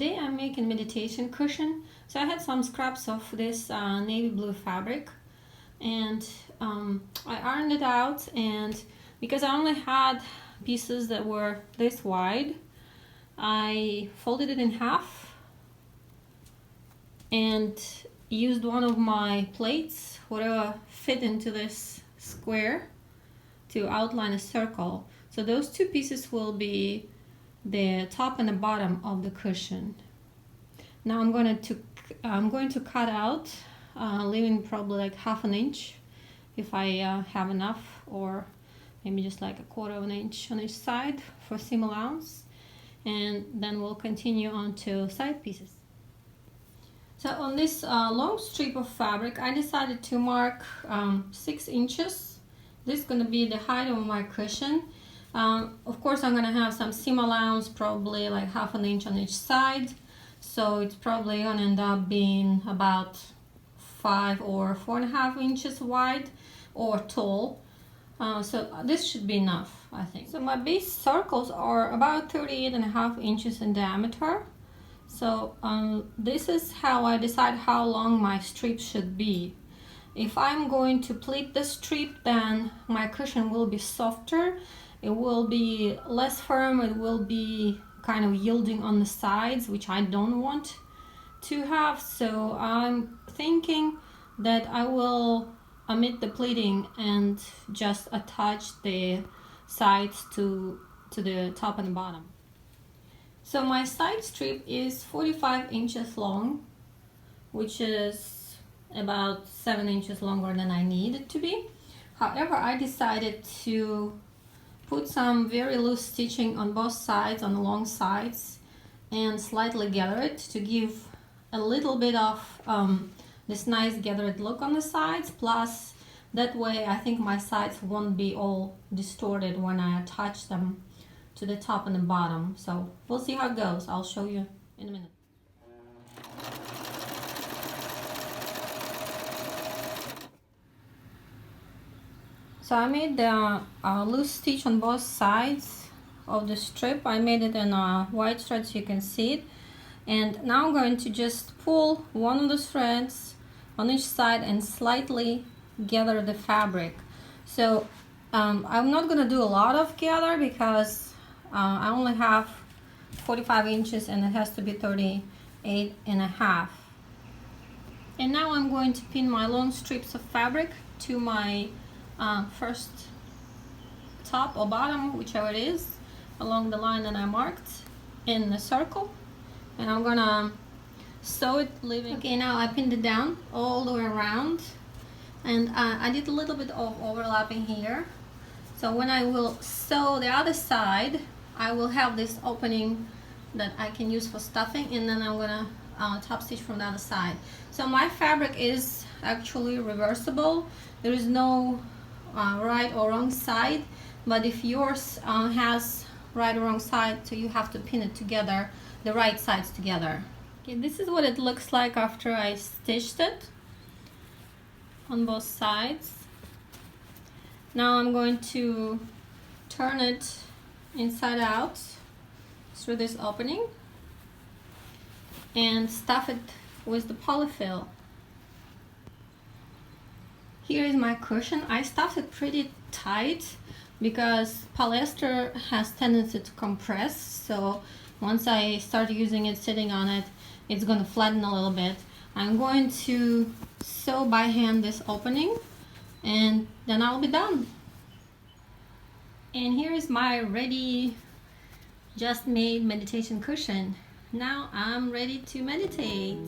today I'm making meditation cushion. So I had some scraps of this navy blue fabric, and I ironed it out, and because I only had pieces that were this wide, I folded it in half and used one of my plates, whatever fit into this square, to outline a circle. So those two pieces will be the top and the bottom of the cushion. Now I'm going to cut out, leaving probably like 1/2 inch if I have enough, or maybe just like 1/4 inch on each side for seam allowance, and then we'll continue on to side pieces. So on this long strip of fabric, I decided to mark 6 inches. This is going to be the height of my cushion. Of course, I'm going to have some seam allowance, probably like 1/2 inch on each side. So it's probably going to end up being about 5 or 4.5 inches wide or tall. So this should be enough, I think. So my base circles are about 38.5 inches in diameter. So this is how I decide how long my strip should be. If I'm going to pleat the strip, then my cushion will be softer. It will be less firm. It will be kind of yielding on the sides, which I don't want to have. So I'm thinking that I will omit the pleating and just attach the sides to the top and bottom. So my side strip is 45 inches long, which is about 7 inches longer than I need it to be. However, I decided to put some very loose stitching on both sides, on the long sides, and slightly gather it to give a little bit of this nice gathered look on the sides. Plus, that way I think my sides won't be all distorted when I attach them to the top and the bottom. So we'll see how it goes. I'll show you in a minute. So I made the loose stitch on both sides of the strip. I made it in a white thread so you can see it. And now I'm going to just pull one of the threads on each side and slightly gather the fabric. So I'm not going to do a lot of gather because I only have 45 inches and it has to be 38.5. And now I'm going to pin my long strips of fabric to my first top or bottom, whichever it is, along the line that I marked in the circle, and I'm gonna sew it, leaving. Okay, now I pinned it down all the way around, and I did a little bit of overlapping here. So when I will sew the other side, I will have this opening that I can use for stuffing, and then I'm gonna top stitch from the other side. So my fabric is actually reversible. There is no right or wrong side, but if yours has right or wrong side, so you have to pin it together, the right sides together. Okay, this is what it looks like after I stitched it on both sides. Now I'm going to turn it inside out through this opening and stuff it with the polyfill. Here is my cushion. I stuffed it pretty tight because polyester has tendency to compress, so once I start using it, sitting on it, it's going to flatten a little bit. I'm going to sew by hand this opening, and then I'll be done. And here is my ready, just made meditation cushion. Now I'm ready to meditate.